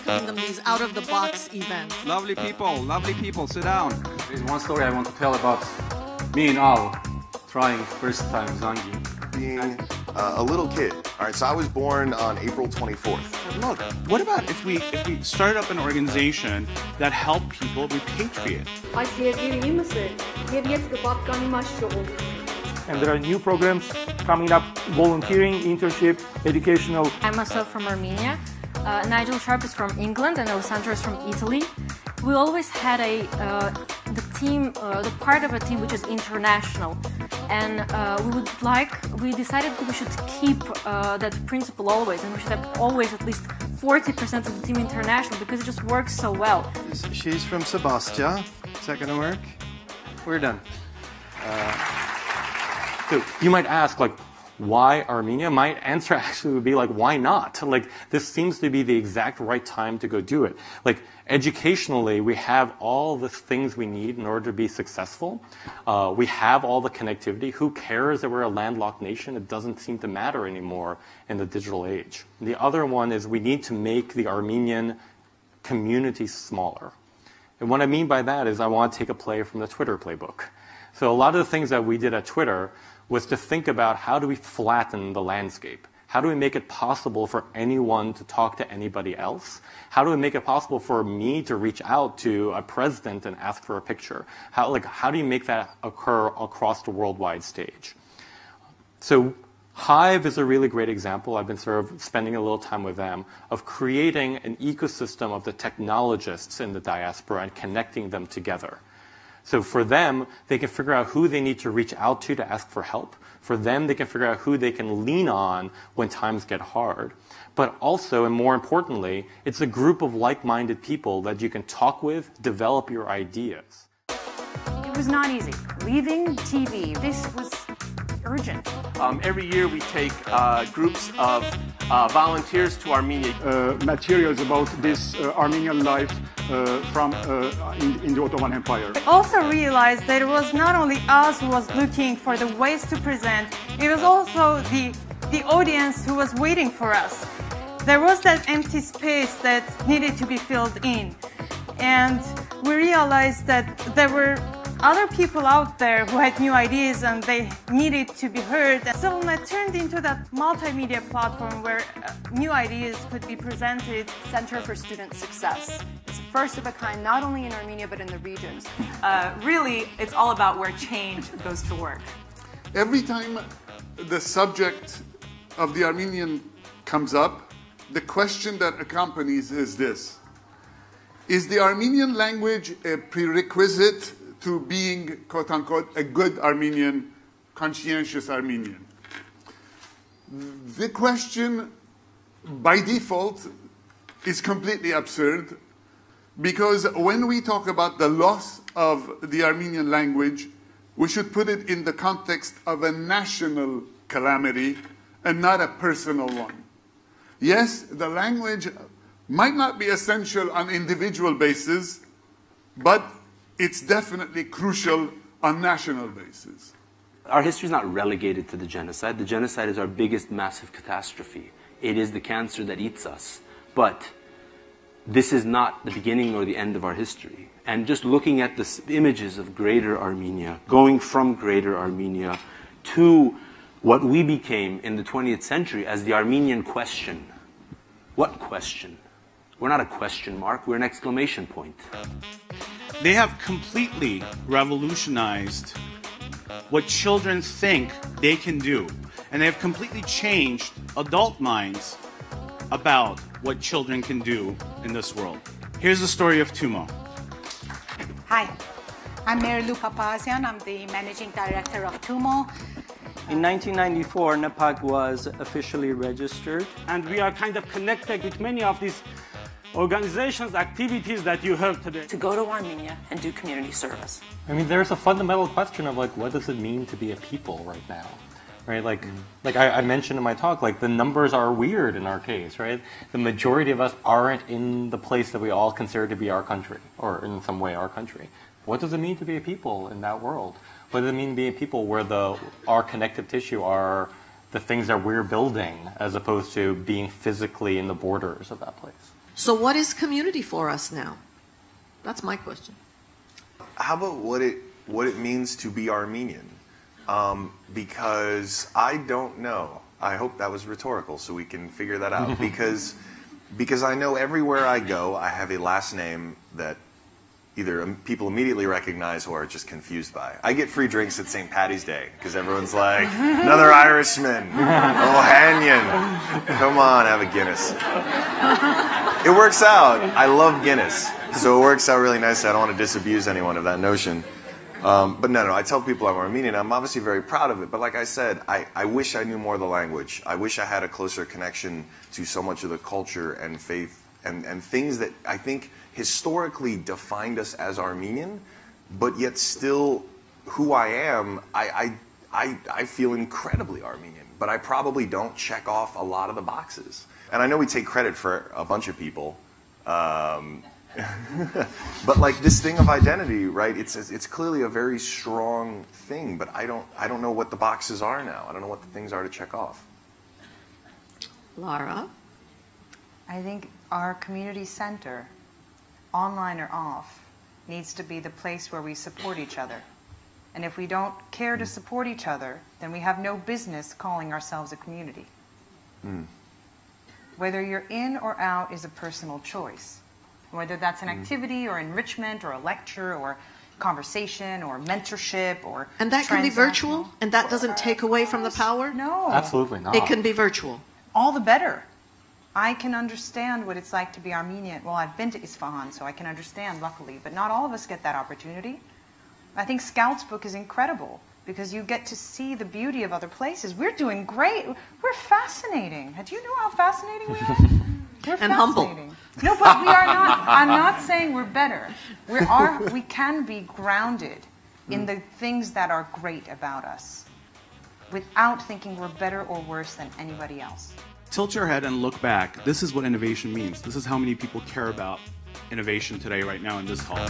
giving them these out-of-the-box events. Lovely people, sit down. There's one story I want to tell about me and Al trying first time Zangi. Being a little kid. All right, so I was born on April 24th. Look, what about if we started up an organization that helped people repatriate? And there are new programs coming up, volunteering, internship, educational. I'm myself from Armenia. Nigel Sharp is from England and Alessandro is from Italy. We always had the part of a team which is international. And we decided that we should keep that principle always, and we should have always at least 40% of the team international because it just works so well. She's from Sebastia. Is that going to work? We're done. So you might ask, like, why Armenia? My answer actually would be like, why not? Like, this seems to be the exact right time to go do it. Like, educationally, we have all the things we need in order to be successful. We have all the connectivity. Who cares that we're a landlocked nation? It doesn't seem to matter anymore in the digital age. The other one is we need to make the Armenian community smaller. And what I mean by that is I want to take a play from the Twitter playbook. So a lot of the things that we did at Twitter was to think about how do we flatten the landscape? How do we make it possible for anyone to talk to anybody else? How do we make it possible for me to reach out to a president and ask for a picture? How do you make that occur across the worldwide stage? So Hive is a really great example. I've been sort of spending a little time with them of creating an ecosystem of the technologists in the diaspora and connecting them together. So for them, they can figure out who they need to reach out to ask for help. For them, they can figure out who they can lean on when times get hard. But also, and more importantly, it's a group of like-minded people that you can talk with, develop your ideas. It was not easy. Leaving TV, this was urgent. Every year we take groups of volunteers to Armenia. Materials about this Armenian life in the Ottoman Empire. I also realized that it was not only us who was looking for the ways to present, it was also the audience who was waiting for us. There was that empty space that needed to be filled in. And we realized that there were other people out there who had new ideas and they needed to be heard. CivilNet turned into that multimedia platform where new ideas could be presented. Center for Student Success. It's first of a kind, not only in Armenia, but in the regions. Really, it's all about where change goes to work. Every time the subject of the Armenian comes up, the question that accompanies is this. Is the Armenian language a prerequisite to being, quote unquote, a good Armenian, conscientious Armenian? The question, by default, is completely absurd because when we talk about the loss of the Armenian language, we should put it in the context of a national calamity and not a personal one. Yes, the language might not be essential on individual basis, but it's definitely crucial on national basis. Our history is not relegated to the genocide. The genocide is our biggest massive catastrophe. It is the cancer that eats us. But this is not the beginning or the end of our history. And just looking at the images of Greater Armenia, going from Greater Armenia to what we became in the 20th century as the Armenian question. What question? We're not a question mark, we're an exclamation point. They have completely revolutionized what children think they can do. And they have completely changed adult minds about what children can do in this world. Here's the story of Tumo. Hi, I'm Mary Lou Papazian. I'm the managing director of Tumo. In 1994, NEPAC was officially registered. And we are kind of connected with many of these organizations, activities that you heard today. To go to Armenia and do community service. I mean, there's a fundamental question of, like, what does it mean to be a people right now? Right, like I mentioned in my talk, like the numbers are weird in our case, right? The majority of us aren't in the place that we all consider to be our country, or in some way our country. What does it mean to be a people in that world? What does it mean to be a people where our connective tissue, our the things that we're building as opposed to being physically in the borders of that place. So what is community for us now? That's my question. How about what it means to be Armenian? Because I don't know. I hope that was rhetorical so we can figure that out. Because I know everywhere I go, I have a last name that either people immediately recognize or are just confused by. I get free drinks at St. Paddy's Day because everyone's like, another Irishman, Ohanian, come on, have a Guinness. It works out. I love Guinness, so it works out really nicely. I don't want to disabuse anyone of that notion. But no, I tell people I'm Armenian. I'm obviously very proud of it. But like I said, I wish I knew more of the language. I wish I had a closer connection to so much of the culture and faith and things that I think historically defined us as Armenian, but yet still who I am, I feel incredibly Armenian. But I probably don't check off a lot of the boxes. And I know we take credit for a bunch of people. But like this thing of identity, right? It's clearly a very strong thing, but I don't know what the boxes are now. I don't know what the things are to check off. Lara? I think our community center, online or off, needs to be the place where we support each other. And if we don't care to support each other, then we have no business calling ourselves a community. Whether you're in or out is a personal choice. Whether that's an activity or enrichment or a lecture or conversation or mentorship or And that can be virtual? And that doesn't take away from the power? No. Absolutely not. It can be virtual. All the better. I can understand what it's like to be Armenian. Well, I've been to Isfahan, so I can understand, luckily. But not all of us get that opportunity. I think Scout's book is incredible because you get to see the beauty of other places. We're doing great. We're fascinating. Do you know how fascinating we are? We're and humble. No, but we are not. I'm not saying we're better. We can be grounded in the things that are great about us without thinking we're better or worse than anybody else. Tilt your head and look back. This is what innovation means. This is how many people care about innovation today, right now, in this hall.